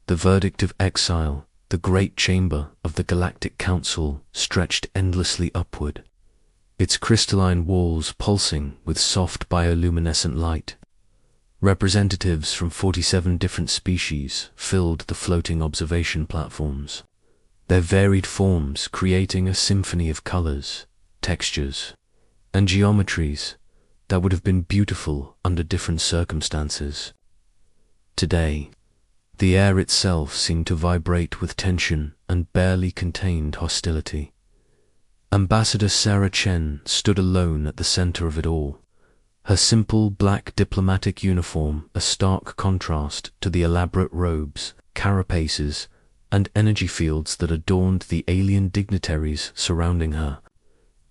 The verdict of Exile, the great chamber of the Galactic Council, stretched endlessly upward, its crystalline walls pulsing with soft bioluminescent light. Representatives from 47 different species filled the floating observation platforms, their varied forms creating a symphony of colors, textures, and geometries that would have been beautiful under different circumstances. Today, the air itself seemed to vibrate with tension and barely contained hostility. Ambassador Sarah Chen stood alone at the center of it all, her simple black diplomatic uniform a stark contrast to the elaborate robes, carapaces, and energy fields that adorned the alien dignitaries surrounding her.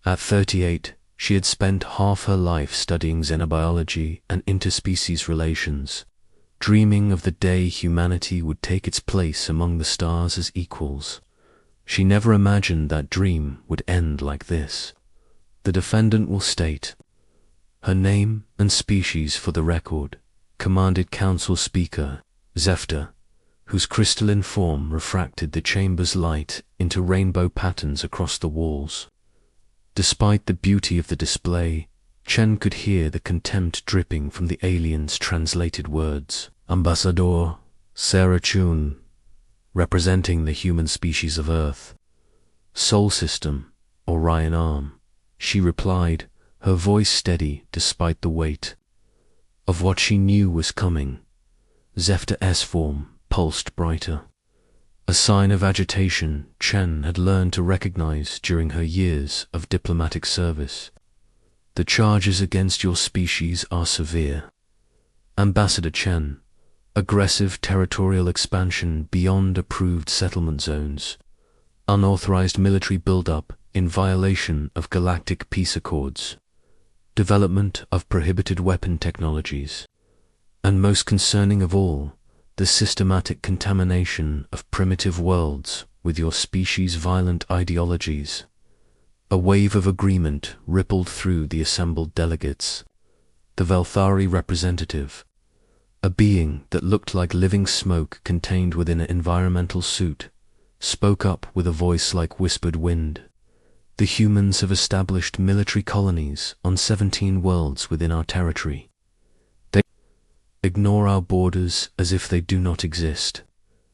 At 38, she had spent half her life studying xenobiology and interspecies relations, dreaming of the day humanity would take its place among the stars as equals. She never imagined that dream would end like this. The defendant will state her name and species for the record, commanded Council Speaker Zefta, whose crystalline form refracted the chamber's light into rainbow patterns across the walls. Despite the beauty of the display, Chen could hear the contempt dripping from the alien's translated words. Ambassador Sarah Chun, representing the human species of Earth. Sol System, Orion Arm, she replied, her voice steady despite the weight of what she knew was coming. Zefta S form pulsed brighter, a sign of agitation Chen had learned to recognize during her years of diplomatic service. The charges against your species are severe. Ambassador Chen, aggressive territorial expansion beyond approved settlement zones, unauthorized military buildup in violation of galactic peace accords, development of prohibited weapon technologies, and most concerning of all, the systematic contamination of primitive worlds with your species' violent ideologies. A wave of agreement rippled through the assembled delegates. The Velthari representative, a being that looked like living smoke contained within an environmental suit, spoke up with a voice like whispered wind. The humans have established military colonies on 17 worlds within our territory. They ignore our borders as if they do not exist.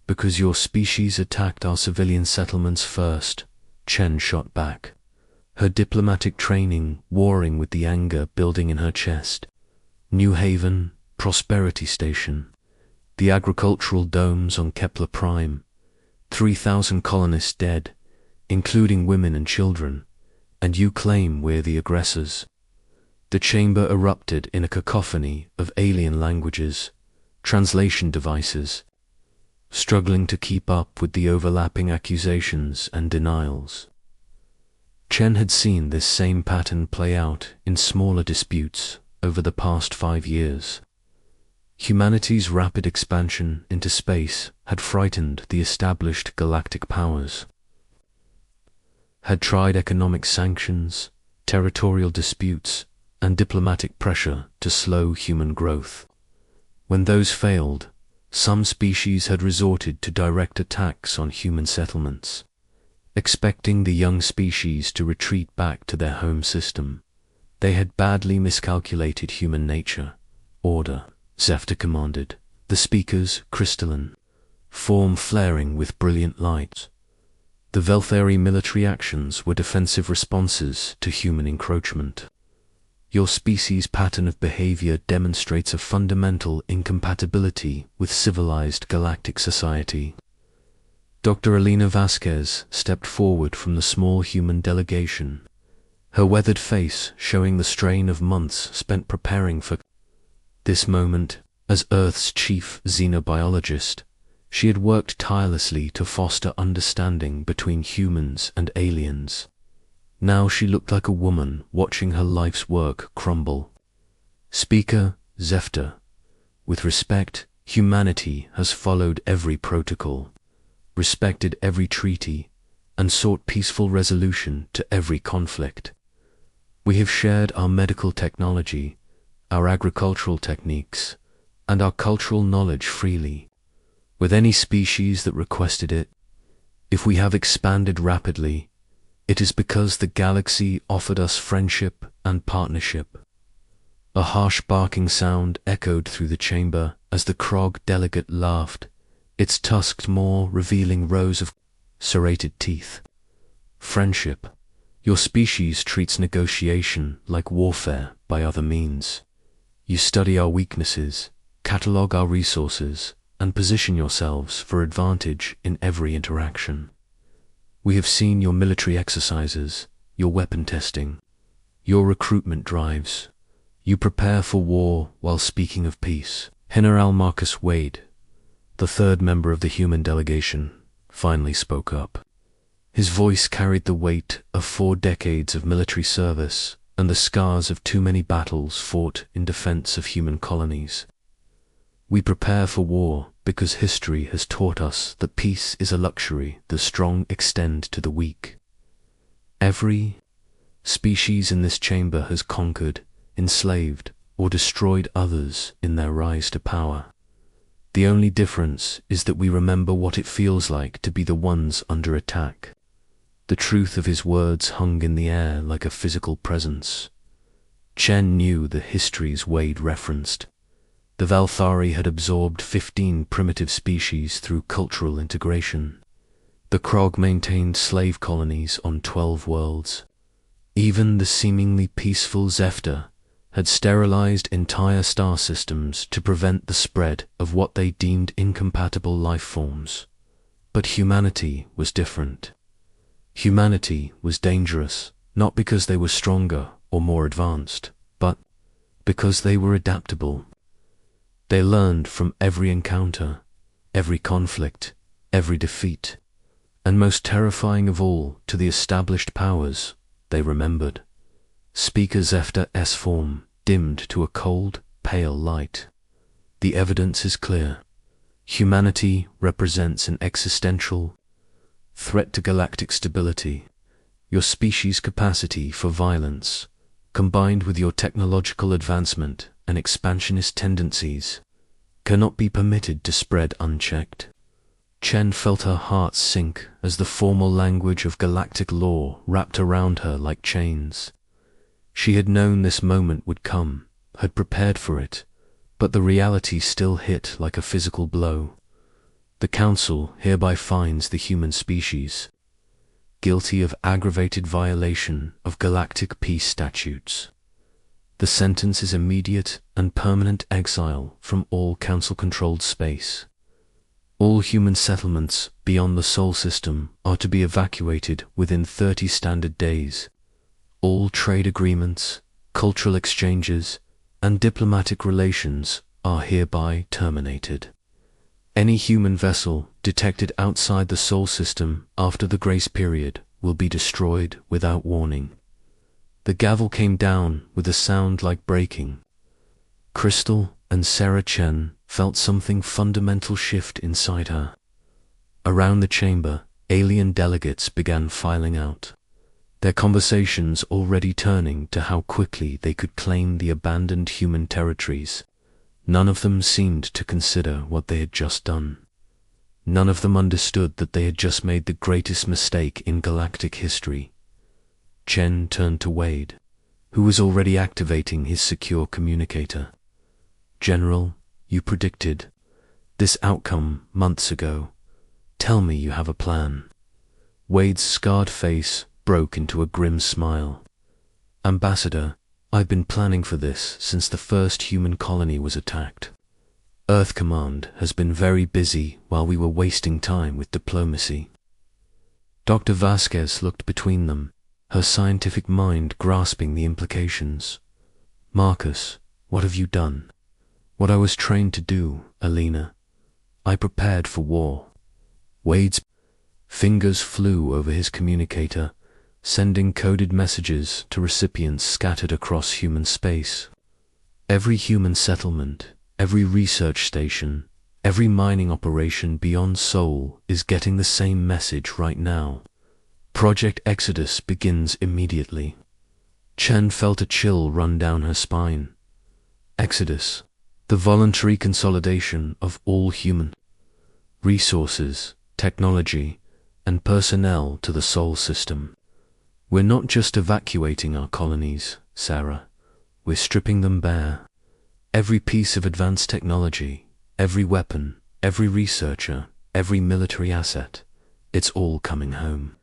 Because your species attacked our civilian settlements first, Chen shot back, her diplomatic training warring with the anger building in her chest. New Haven, Prosperity Station, the agricultural domes on Kepler Prime, 3,000 colonists dead, including women and children, and you claim we're the aggressors. The chamber erupted in a cacophony of alien languages, translation devices, struggling to keep up with the overlapping accusations and denials. Chen had seen this same pattern play out in smaller disputes over the past 5 years. Humanity's rapid expansion into space had frightened the established galactic powers, had tried economic sanctions, territorial disputes, and diplomatic pressure to slow human growth. When those failed, some species had resorted to direct attacks on human settlements, expecting the young species to retreat back to their home system. They had badly miscalculated human nature. Order, Zefta commanded, the speaker's crystalline form flaring with brilliant light. The Velthari military actions were defensive responses to human encroachment. Your species' pattern of behavior demonstrates a fundamental incompatibility with civilized galactic society. Dr. Elena Vasquez stepped forward from the small human delegation, her weathered face showing the strain of months spent preparing for this moment. As Earth's chief xenobiologist, she had worked tirelessly to foster understanding between humans and aliens. Now she looked like a woman watching her life's work crumble. Speaker Zefta, with respect, humanity has followed every protocol, respected every treaty, and sought peaceful resolution to every conflict. We have shared our medical technology, our agricultural techniques, and our cultural knowledge freely. with any species that requested it. If we have expanded rapidly, it is because the galaxy offered us friendship and partnership. A harsh barking sound echoed through the chamber as the Krog delegate laughed, its tusked maw revealing rows of serrated teeth. Friendship. Your species treats negotiation like warfare by other means. You study our weaknesses, catalogue our resources, and position yourselves for advantage in every interaction. We have seen your military exercises, your weapon testing, your recruitment drives. You prepare for war while speaking of peace. General Marcus Wade, the third member of the human delegation, finally spoke up. His voice carried the weight of 4 decades of military service and the scars of too many battles fought in defense of human colonies. We prepare for war because history has taught us that peace is a luxury the strong extend to the weak. Every species in this chamber has conquered, enslaved, or destroyed others in their rise to power. The only difference is that we remember what it feels like to be the ones under attack. The truth of his words hung in the air like a physical presence. Chen knew the histories Wade referenced. The Valthari had absorbed 15 primitive species through cultural integration. The Krog maintained slave colonies on 12 worlds. Even the seemingly peaceful Zephyr had sterilized entire star systems to prevent the spread of what they deemed incompatible life forms. But humanity was different. Humanity was dangerous, not because they were stronger or more advanced, but because they were adaptable. They learned from every encounter, every conflict, every defeat, and most terrifying of all to the established powers, they remembered. Speaker Zephyr form dimmed to a cold, pale light. The evidence is clear. Humanity represents an existential threat to galactic stability. Your species' capacity for violence, combined with your technological advancement and expansionist tendencies, cannot be permitted to spread unchecked. Chen felt her heart sink as the formal language of galactic law wrapped around her like chains. She had known this moment would come, had prepared for it, but the reality still hit like a physical blow. The Council hereby finds the human species guilty of aggravated violation of galactic peace statutes. The sentence is immediate and permanent exile from all Council-controlled space. All human settlements beyond the Sol system are to be evacuated within 30 standard days. All trade agreements, cultural exchanges, and diplomatic relations are hereby terminated. Any human vessel detected outside the Sol system after the grace period will be destroyed without warning. The gavel came down with a sound like breaking. Crystal and Sarah Chen felt something fundamental shift inside her. Around the chamber, alien delegates began filing out, their conversations already turning to how quickly they could claim the abandoned human territories. None of them seemed to consider what they had just done. None of them understood that they had just made the greatest mistake in galactic history. Chen turned to Wade, who was already activating his secure communicator. General, you predicted this outcome months ago. Tell me you have a plan. Wade's scarred face broke into a grim smile. Ambassador, I've been planning for this since the first human colony was attacked. Earth Command has been very busy while we were wasting time with diplomacy. Dr. Vasquez looked between them, her scientific mind grasping the implications. Marcus, what have you done? What I was trained to do, Alina. I prepared for war. Wade's fingers flew over his communicator, sending coded messages to recipients scattered across human space. Every human settlement, every research station, every mining operation beyond Sol is getting the same message right now. Project Exodus begins immediately. Chen felt a chill run down her spine. Exodus, the voluntary consolidation of all human resources, technology, and personnel to the Sol system. We're not just evacuating our colonies, Sarah. We're stripping them bare. Every piece of advanced technology, every weapon, every researcher, every military asset, it's all coming home.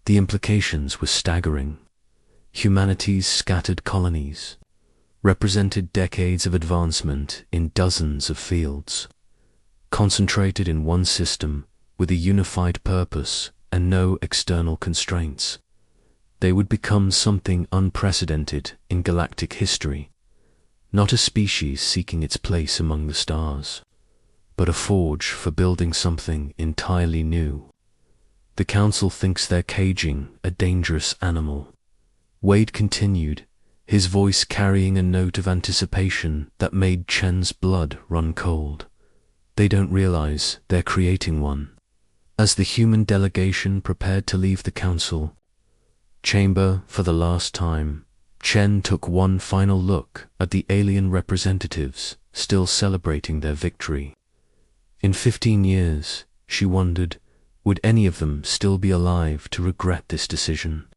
The implications were staggering. Humanity's scattered colonies represented decades of advancement in dozens of fields, concentrated in one system with a unified purpose and no external constraints. They would become something unprecedented in galactic history, not a species seeking its place among the stars, but a forge for building something entirely new. The Council thinks they're caging a dangerous animal. Wade continued, his voice carrying a note of anticipation that made Chen's blood run cold. They don't realize they're creating one. As the human delegation prepared to leave the Council chamber for the last time, Chen took one final look at the alien representatives still celebrating their victory. In 15 years, she wondered, would any of them still be alive to regret this decision?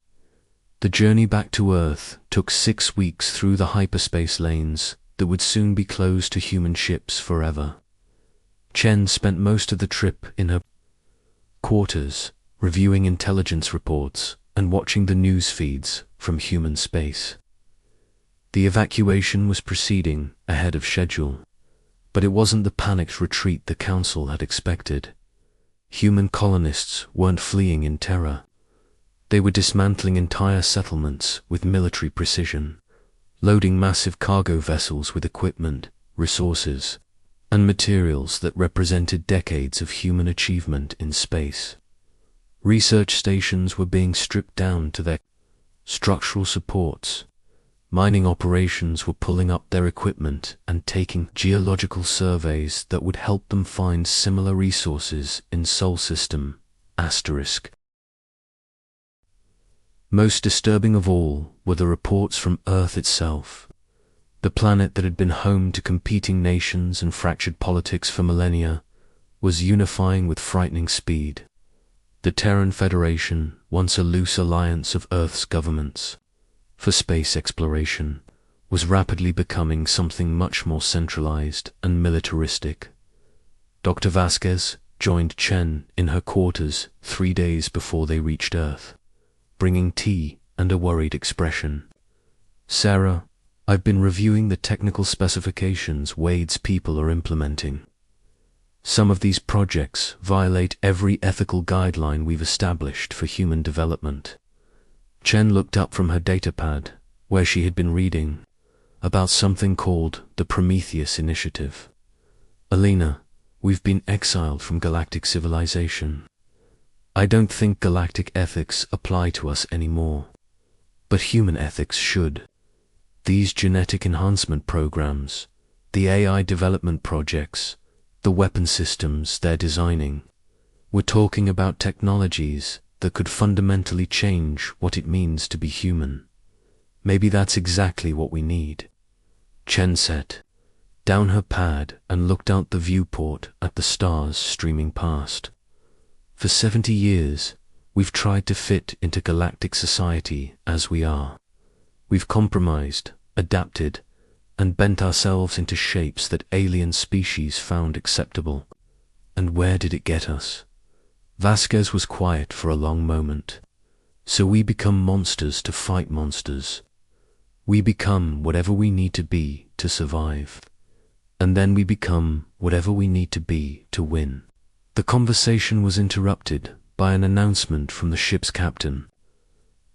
The journey back to Earth took 6 weeks through the hyperspace lanes that would soon be closed to human ships forever. Chen spent most of the trip in her quarters, reviewing intelligence reports and watching the news feeds from human space. The evacuation was proceeding ahead of schedule, but it wasn't the panicked retreat the Council had expected. Human colonists weren't fleeing in terror. They were dismantling entire settlements with military precision, loading massive cargo vessels with equipment, resources, and materials that represented decades of human achievement in space. Research stations were being stripped down to their structural supports. Mining operations were pulling up their equipment and taking geological surveys that would help them find similar resources in Sol System ***. Most disturbing of all were the reports from Earth itself. The planet that had been home to competing nations and fractured politics for millennia was unifying with frightening speed. The Terran Federation, once a loose alliance of Earth's governments for space exploration, was rapidly becoming something much more centralized and militaristic. Dr. Vasquez joined Chen in her quarters 3 days before they reached Earth, bringing tea and a worried expression. "Sarah, I've been reviewing the technical specifications Wade's people are implementing. Some of these projects violate every ethical guideline we've established for human development." Chen looked up from her datapad, where she had been reading about something called the Prometheus Initiative. "Alina, we've been exiled from galactic civilization. I don't think galactic ethics apply to us anymore, but human ethics should. These genetic enhancement programs, the AI development projects, the weapon systems they're designing, we're talking about technologies that could fundamentally change what it means to be human. Maybe that's exactly what we need." Chen sat down her pad and looked out the viewport at the stars streaming past. "For 70 years, we've tried to fit into galactic society as we are. We've compromised, adapted, and bent ourselves into shapes that alien species found acceptable. And where did it get us?" Vasquez was quiet for a long moment. "So we become monsters to fight monsters. We become whatever we need to be to survive. And then we become whatever we need to be to win." The conversation was interrupted by an announcement from the ship's captain.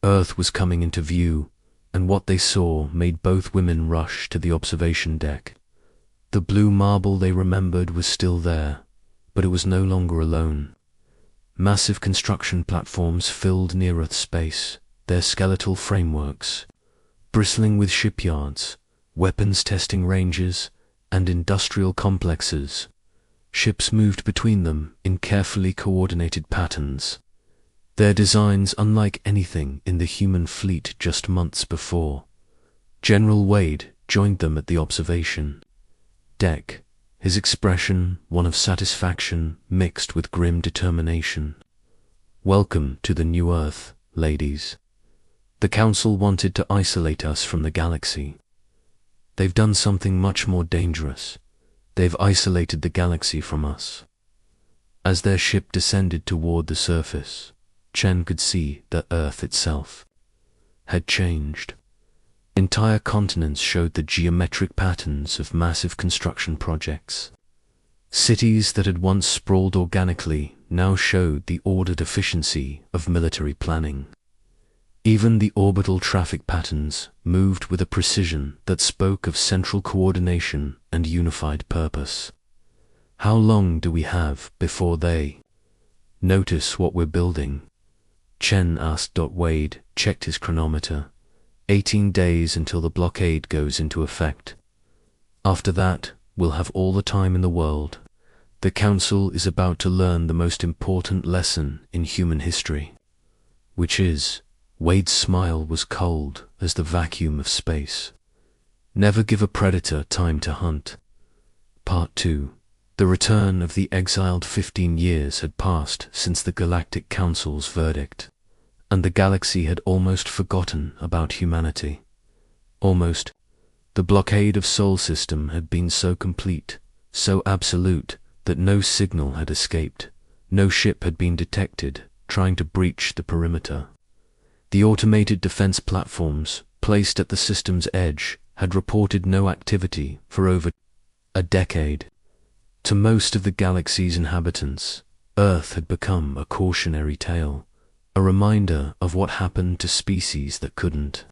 Earth was coming into view, and what they saw made both women rush to the observation deck. The blue marble they remembered was still there, but it was no longer alone. Massive construction platforms filled near-Earth space, their skeletal frameworks bristling with shipyards, weapons testing ranges, and industrial complexes. Ships moved between them in carefully coordinated patterns, their designs unlike anything in the human fleet just months before. General Wade joined them at the observation deck, his expression one of satisfaction mixed with grim determination. "Welcome to the New Earth, ladies. The Council wanted to isolate us from the galaxy. They've done something much more dangerous. They've isolated the galaxy from us." As their ship descended toward the surface, Chen could see that Earth itself had changed. Entire continents showed the geometric patterns of massive construction projects. Cities that had once sprawled organically now showed the ordered efficiency of military planning. Even the orbital traffic patterns moved with a precision that spoke of central coordination and unified purpose. "How long do we have before they notice what we're building?" Chen asked. Wade checked his chronometer. 18 days until the blockade goes into effect. After that, we'll have all the time in the world. The Council is about to learn the most important lesson in human history. Which is, Wade's smile was cold as the vacuum of space. Never give a predator time to hunt. Part 2. The return of the Exiled. 15 years had passed since the Galactic Council's verdict, and the galaxy had almost forgotten about humanity. Almost. The blockade of Sol System had been so complete, so absolute, that no signal had escaped, no ship had been detected trying to breach the perimeter. The automated defense platforms, placed at the system's edge, had reported no activity for over a decade. To most of the galaxy's inhabitants, Earth had become a cautionary tale, a reminder of what happened to species that couldn't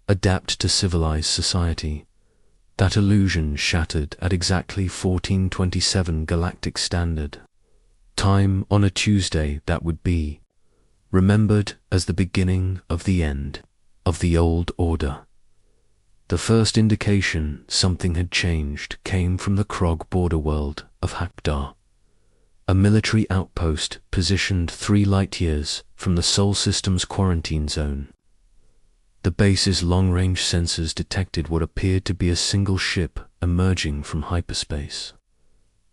adapt to civilized society. That illusion shattered at exactly 1427 Galactic Standard Time on a Tuesday that would be remembered as the beginning of the end of the old order. The first indication something had changed came from the Krog border world of Hakdar, a military outpost positioned 3 light-years from the Sol System's quarantine zone. The base's long-range sensors detected what appeared to be a single ship emerging from hyperspace.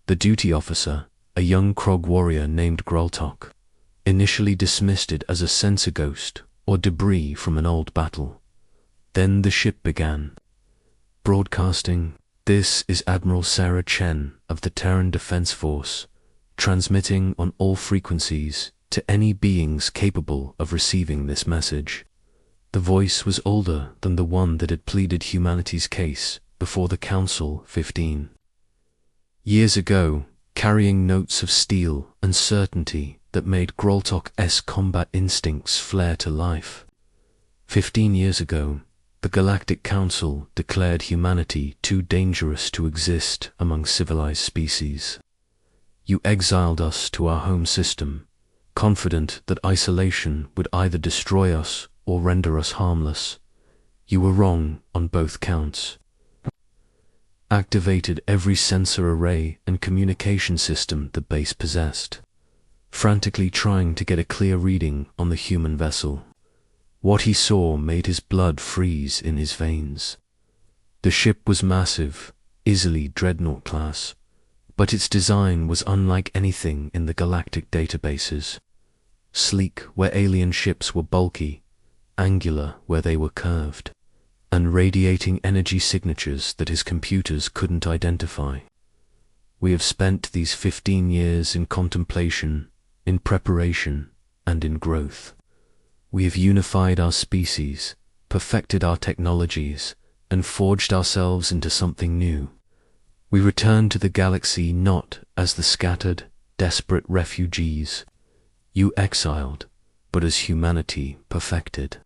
The duty officer, a young Krog warrior named Groltok, initially dismissed it as a sensor ghost or debris from an old battle. Then the ship began broadcasting. "This is Admiral Sarah Chen of the Terran Defense Force, transmitting on all frequencies to any beings capable of receiving this message." The voice was older than the one that had pleaded humanity's case before the Council 15 years ago, carrying notes of steel and certainty that made Groltok's combat instincts flare to life. 15 years ago, the Galactic Council declared humanity too dangerous to exist among civilized species. "You exiled us to our home system, confident that isolation would either destroy us or render us harmless. You were wrong on both counts. Activated every sensor array and communication system the base possessed, frantically trying to get a clear reading on the human vessel. What he saw made his blood freeze in his veins. The ship was massive, easily Dreadnought class, but its design was unlike anything in the galactic databases. Sleek where alien ships were bulky, angular where they were curved, and radiating energy signatures that his computers couldn't identify. We have spent these 15 years in contemplation, in preparation, and in growth. We have unified our species, perfected our technologies, and forged ourselves into something new. We return to the galaxy not as the scattered, desperate refugees you exiled, but as humanity perfected.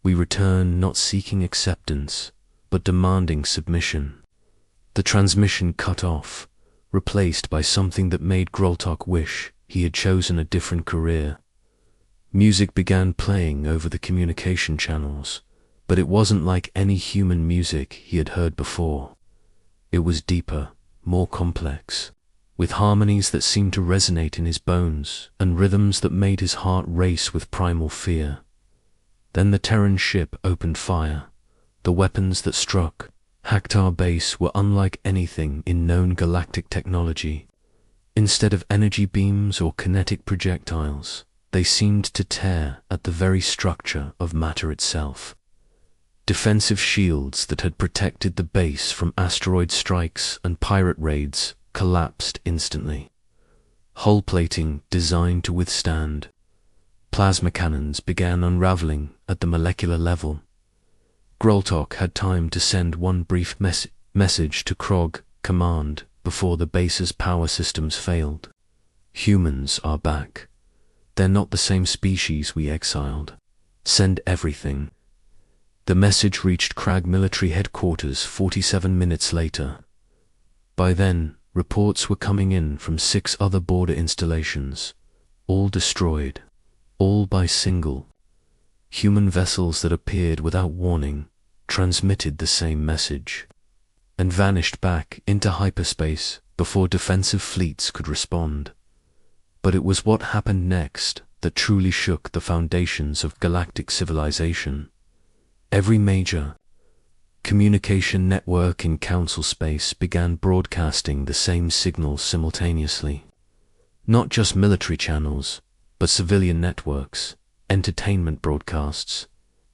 We return not seeking acceptance, but demanding submission. The transmission cut off, replaced by something that made Groltok wish he had chosen a different career. Music began playing over the communication channels, but it wasn't like any human music he had heard before. It was deeper, more complex, with harmonies that seemed to resonate in his bones and rhythms that made his heart race with primal fear. Then the Terran ship opened fire. The weapons that struck, Hactar base were unlike anything in known galactic technology. Instead of energy beams or kinetic projectiles, they seemed to tear at the very structure of matter itself. Defensive shields that had protected the base from asteroid strikes and pirate raids collapsed instantly. Hull plating designed to withstand. Plasma cannons began unraveling at the molecular level. Groltok had time to send one brief message to Krog Command before the base's power systems failed. Humans are back. They're not the same species we exiled. Send everything. The message reached Krag military headquarters 47 minutes later. By then, reports were coming in from 6 other border installations, all destroyed, all by single. Human vessels that appeared without warning transmitted the same message and vanished back into hyperspace before defensive fleets could respond. But it was what happened next that truly shook the foundations of galactic civilization. Every major communication network in Council space began broadcasting the same signals simultaneously. Not just military channels, but civilian networks, entertainment broadcasts,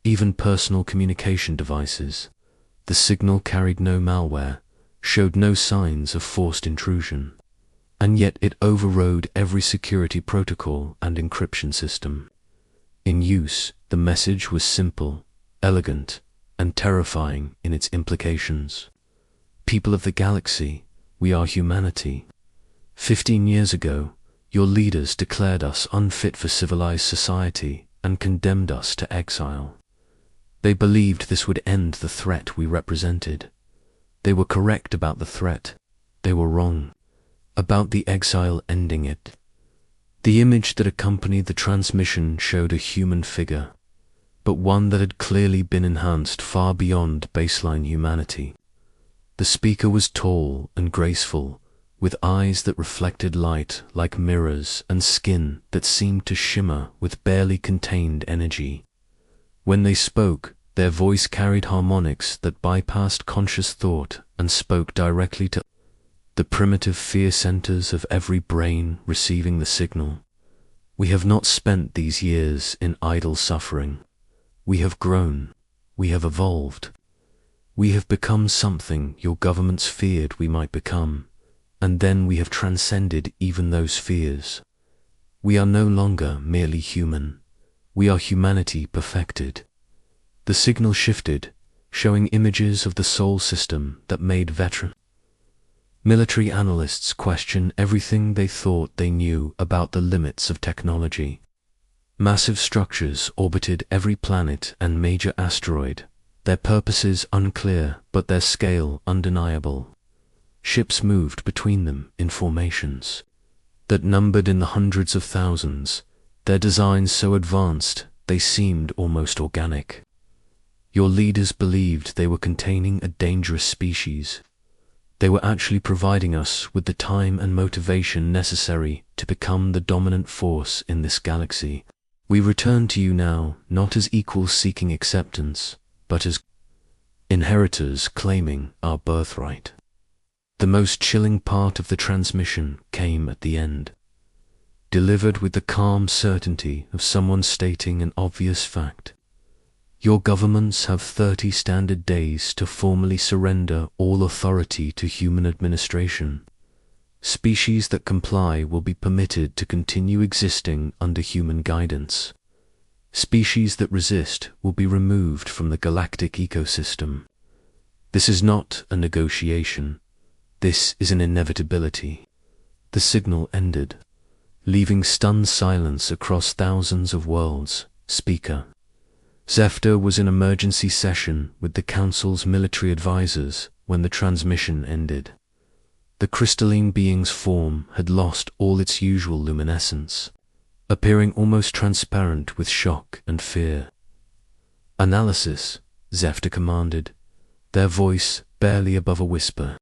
even personal communication devices. The signal carried no malware, showed no signs of forced intrusion, and yet it overrode every security protocol and encryption system. In use, the message was simple, elegant, and terrifying in its implications. People of the galaxy, we are humanity. 15 years ago, your leaders declared us unfit for civilized society and condemned us to exile. They believed this would end the threat we represented. They were correct about the threat. They were wrong about the exile ending it. The image that accompanied the transmission showed a human figure, but one that had clearly been enhanced far beyond baseline humanity. The speaker was tall and graceful, with eyes that reflected light like mirrors and skin that seemed to shimmer with barely contained energy. When they spoke, their voice carried harmonics that bypassed conscious thought and spoke directly to the primitive fear centers of every brain receiving the signal. We have not spent these years in idle suffering. We have grown. We have evolved. We have become something your governments feared we might become, and then we have transcended even those fears. We are no longer merely human. We are humanity perfected. The signal shifted, showing images of the Sol system that made veteran military analysts question everything they thought they knew about the limits of technology. Massive structures orbited every planet and major asteroid, their purposes unclear but their scale undeniable. Ships moved between them in formations that numbered in the hundreds of thousands, their designs so advanced they seemed almost organic. Your leaders believed they were containing a dangerous species. They were actually providing us with the time and motivation necessary to become the dominant force in this galaxy. We return to you now, not as equals seeking acceptance, but as inheritors claiming our birthright. The most chilling part of the transmission came at the end, delivered with the calm certainty of someone stating an obvious fact. Your governments have 30 standard days to formally surrender all authority to human administration. Species that comply will be permitted to continue existing under human guidance. Species that resist will be removed from the galactic ecosystem. This is not a negotiation. This is an inevitability. The signal ended, leaving stunned silence across thousands of worlds. Speaker. Zephyr was in emergency session with the Council's military advisors when the transmission ended. The crystalline being's form had lost all its usual luminescence, appearing almost transparent with shock and fear. Analysis, Zephyr commanded, their voice barely above a whisper.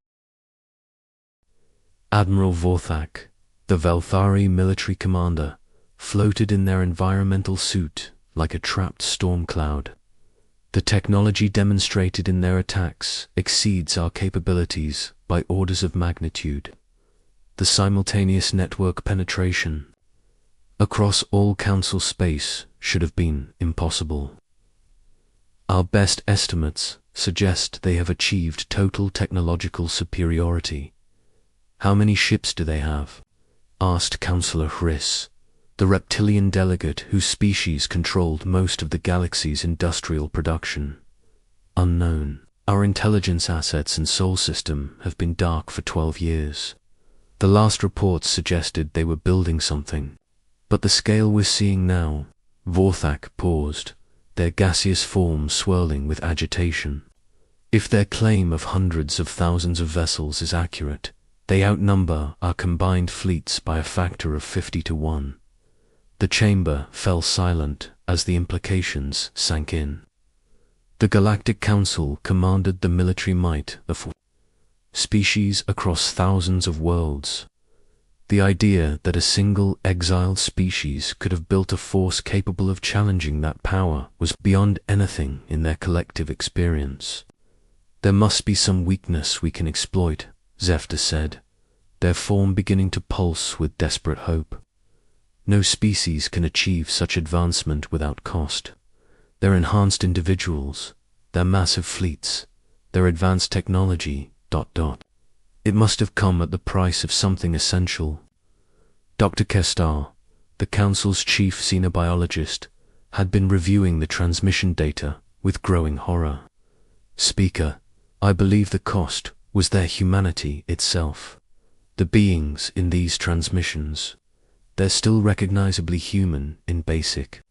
Admiral Vorthak, the Velthari military commander, floated in their environmental suit like a trapped storm cloud. The technology demonstrated in their attacks exceeds our capabilities by orders of magnitude. The simultaneous network penetration across all Council space should have been impossible. Our best estimates suggest they have achieved total technological superiority. How many ships do they have? Asked Councillor Hriss, the reptilian delegate whose species controlled most of the galaxy's industrial production. Unknown. Our intelligence assets and Sol system have been dark for 12 years. The last reports suggested they were building something. But the scale we're seeing now, Vorthak paused, their gaseous form swirling with agitation. If their claim of hundreds of thousands of vessels is accurate, they outnumber our combined fleets by a factor of 50 to 1. The chamber fell silent as the implications sank in. The Galactic Council commanded the military might of species across thousands of worlds. The idea that a single exiled species could have built a force capable of challenging that power was beyond anything in their collective experience. There must be some weakness we can exploit, Zephyr said, their form beginning to pulse with desperate hope. No species can achieve such advancement without cost. Their enhanced individuals, their massive fleets, their advanced technology, ... It must have come at the price of something essential. Dr. Kestar, the Council's chief xenobiologist, had been reviewing the transmission data with growing horror. Speaker, I believe the cost was their humanity itself. The beings in these transmissions, they're still recognizably human in basic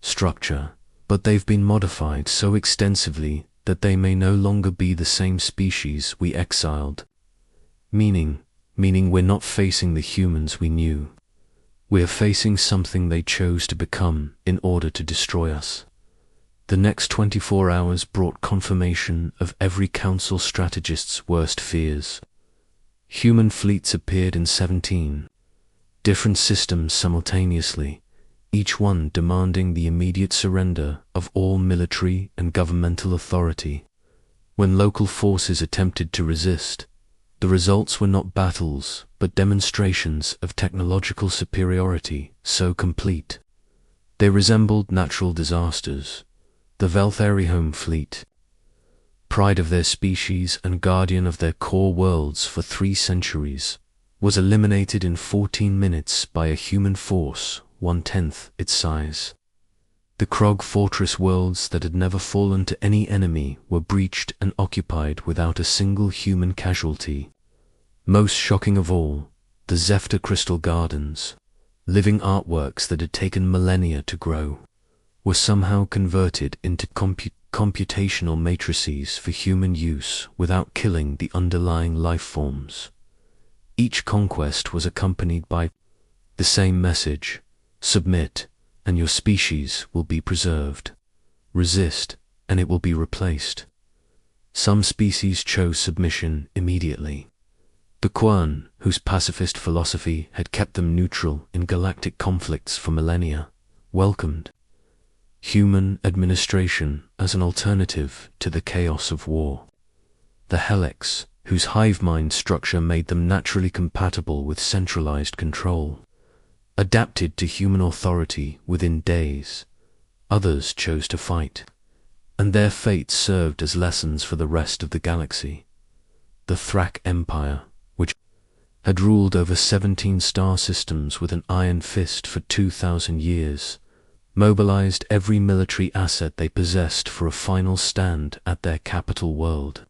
structure, but they've been modified so extensively that they may no longer be the same species we exiled. Meaning we're not facing the humans we knew. We're facing something they chose to become in order to destroy us. The next 24 hours brought confirmation of every Council strategist's worst fears. Human fleets appeared in 17 different systems simultaneously, each one demanding the immediate surrender of all military and governmental authority. When local forces attempted to resist, the results were not battles, but demonstrations of technological superiority so complete. They resembled natural disasters. The Velthari home fleet, pride of their species and guardian of their core worlds for 3 centuries, was eliminated in 14 minutes by a human force 1/10 its size. The Krog fortress worlds that had never fallen to any enemy were breached and occupied without a single human casualty. Most shocking of all, the Zephyr Crystal Gardens, living artworks that had taken millennia to grow, were somehow converted into computational matrices for human use without killing the underlying life forms. Each conquest was accompanied by the same message: submit, and your species will be preserved. Resist, and it will be replaced. Some species chose submission immediately. The Quan, whose pacifist philosophy had kept them neutral in galactic conflicts for millennia, welcomed human administration as an alternative to the chaos of war. The Helix, whose hive mind structure made them naturally compatible with centralized control, adapted to human authority within days. Others chose to fight, and their fate served as lessons for the rest of the galaxy. The Thrak Empire, which had ruled over 17 star systems with an iron fist for 2,000 years, mobilized every military asset they possessed for a final stand at their capital world.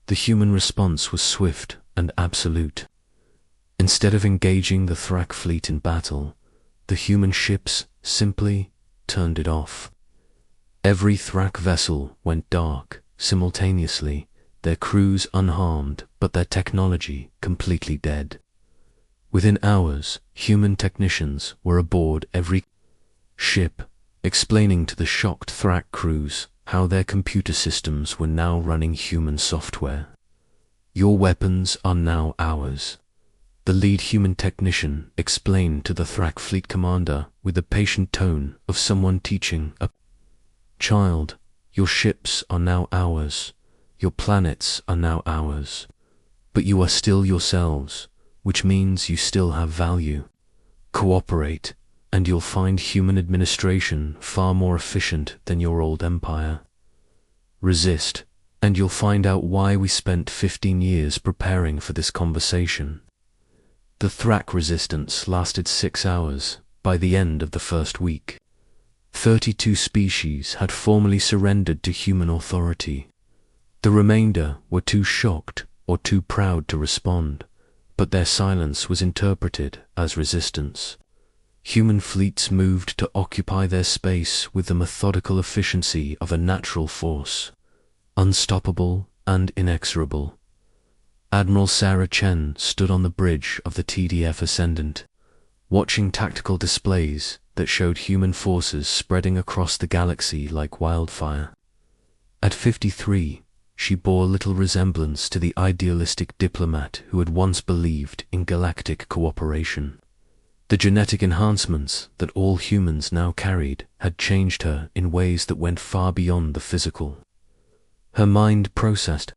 The human response was swift and absolute. Instead of engaging the Thrak fleet in battle, the human ships simply turned it off. Every Thrak vessel went dark simultaneously, their crews unharmed but their technology completely dead. Within hours, human technicians were aboard every ship, explaining to the shocked Thrak crews how their computer systems were now running human software. Your weapons are now ours, the lead human technician explained to the Thrak fleet commander with the patient tone of someone teaching a child. Your ships are now ours. Your planets are now ours. But you are still yourselves, which means you still have value. Cooperate, and you'll find human administration far more efficient than your old empire. Resist, and you'll find out why we spent 15 years preparing for this conversation. The Thrak resistance lasted 6 hours by the end of the first week. 32 species had formally surrendered to human authority. The remainder were too shocked or too proud to respond, but their silence was interpreted as resistance. Human fleets moved to occupy their space with the methodical efficiency of a natural force, unstoppable and inexorable. Admiral Sarah Chen stood on the bridge of the TDF Ascendant, watching tactical displays that showed human forces spreading across the galaxy like wildfire. At 53, she bore little resemblance to the idealistic diplomat who had once believed in galactic cooperation. The genetic enhancements that all humans now carried had changed her in ways that went far beyond the physical. Her mind processed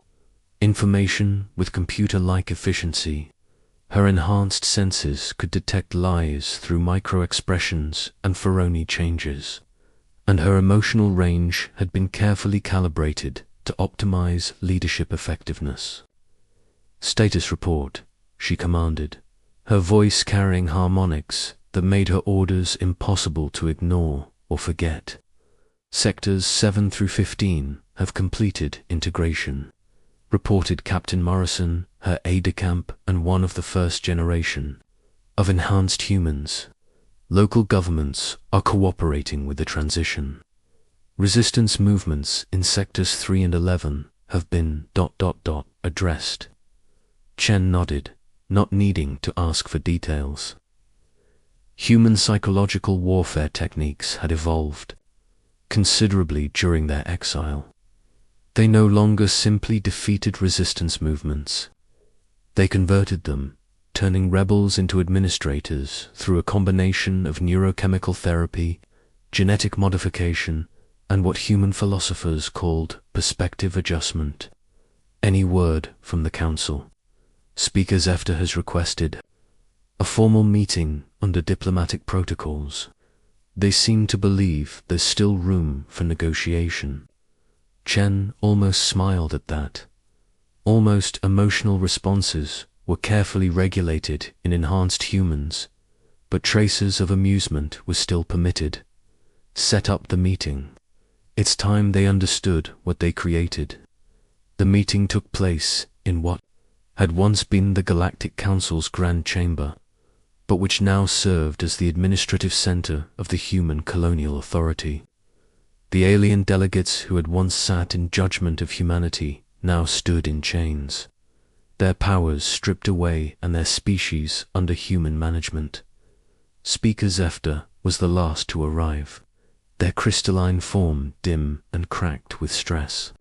information with computer-like efficiency. Her enhanced senses could detect lies through micro-expressions and phorone changes, and her emotional range had been carefully calibrated to optimize leadership effectiveness. "Status report," she commanded, her voice carrying harmonics that made her orders impossible to ignore or forget. "Sectors 7 through 15 have completed integration," reported Captain Morrison, her aide-de-camp and one of the first generation of enhanced humans. "Local governments are cooperating with the transition. Resistance movements in sectors 3 and 11 have been ... addressed." Chen nodded, not needing to ask for details. Human psychological warfare techniques had evolved considerably during their exile. They no longer simply defeated resistance movements. They converted them, turning rebels into administrators through a combination of neurochemical therapy, genetic modification, and what human philosophers called perspective adjustment. "Any word from the Council?" Speaker Zefta has requested a formal meeting under diplomatic protocols. They seem to believe there's still room for negotiation. Chen almost smiled at that. Almost emotional responses were carefully regulated in enhanced humans, but traces of amusement were still permitted. Set up the meeting. It's time they understood what they created. The meeting took place in what had once been the Galactic Council's Grand Chamber, but which now served as the administrative center of the human colonial authority. The alien delegates who had once sat in judgment of humanity now stood in chains, their powers stripped away and their species under human management. Speaker Zefta was the last to arrive, their crystalline form dim and cracked with stress.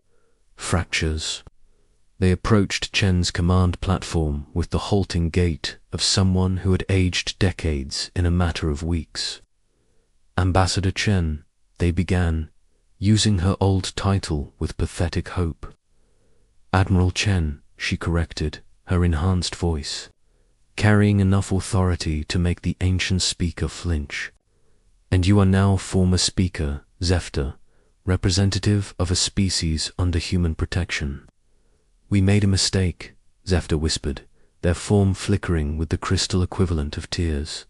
Fractures. They approached Chen's command platform with the halting gait of someone who had aged decades in a matter of weeks. "Ambassador Chen," they began, using her old title with pathetic hope. "Admiral Chen," she corrected, her enhanced voice, carrying enough authority to make the ancient speaker flinch. "And you are now former Speaker Zefta, representative of a species under human protection." "We made a mistake," Zefta whispered, their form flickering with the crystal equivalent of tears.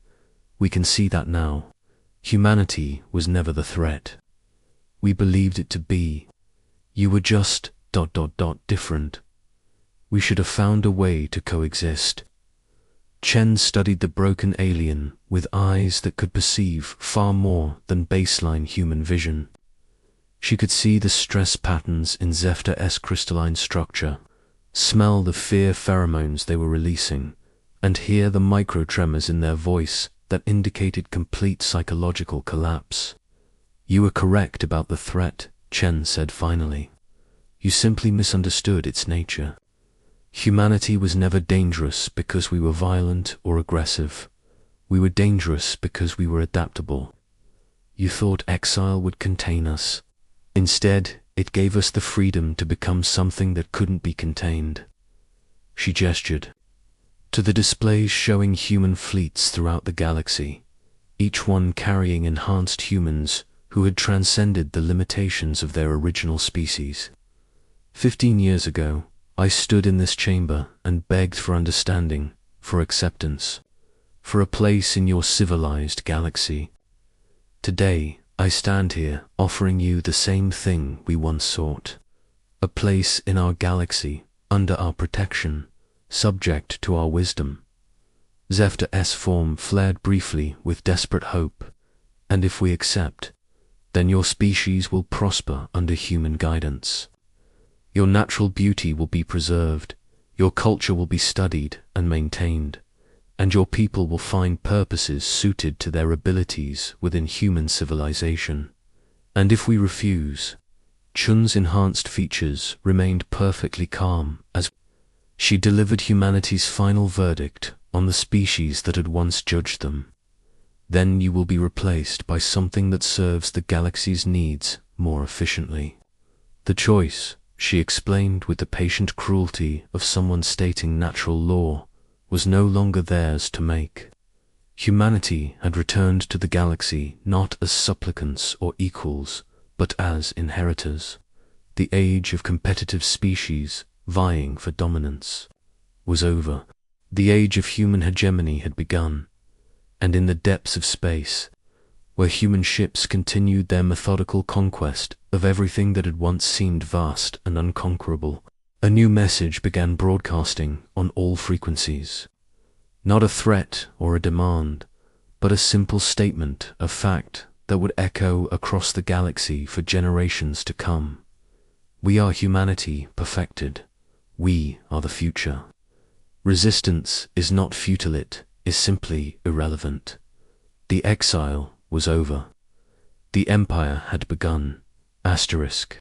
"We can see that now. Humanity was never the threat. We believed it to be. You were just ... different. We should have found a way to coexist." Chen studied the broken alien with eyes that could perceive far more than baseline human vision. She could see the stress patterns in Zefta-esque crystalline structure, smell the fear pheromones they were releasing, and hear the micro-tremors in their voice that indicated complete psychological collapse. "You were correct about the threat," Chen said finally. "You simply misunderstood its nature. Humanity was never dangerous because we were violent or aggressive. We were dangerous because we were adaptable. You thought Exile would contain us. Instead, It gave us the freedom to become something that couldn't be contained. She gestured to the displays showing human fleets throughout the galaxy, each one carrying enhanced humans who had transcended the limitations of their original species. 15 years ago, I stood in this chamber and begged for understanding, for acceptance, for a place in your civilized galaxy. Today, I stand here offering you the same thing we once sought. A place in our galaxy, under our protection, subject to our wisdom. Zephyr form flared briefly with desperate hope, and if we accept, then your species will prosper under human guidance. Your natural beauty will be preserved, your culture will be studied and maintained, and your people will find purposes suited to their abilities within human civilization. And if we refuse, Chun's enhanced features remained perfectly calm as she delivered humanity's final verdict on the species that had once judged them. Then you will be replaced by something that serves the galaxy's needs more efficiently. The choice, she explained with the patient cruelty of someone stating natural law, was no longer theirs to make. Humanity had returned to the galaxy not as supplicants or equals, but as inheritors. The age of competitive species vying for dominance was over. The age of human hegemony had begun, and in the depths of space, where human ships continued their methodical conquest of everything that had once seemed vast and unconquerable, a new message began broadcasting on all frequencies. Not a threat or a demand, but a simple statement of fact that would echo across the galaxy for generations to come. We are humanity perfected. We are the future. Resistance is not futile, it is simply irrelevant. The exile was over. The empire had begun. Asterisk.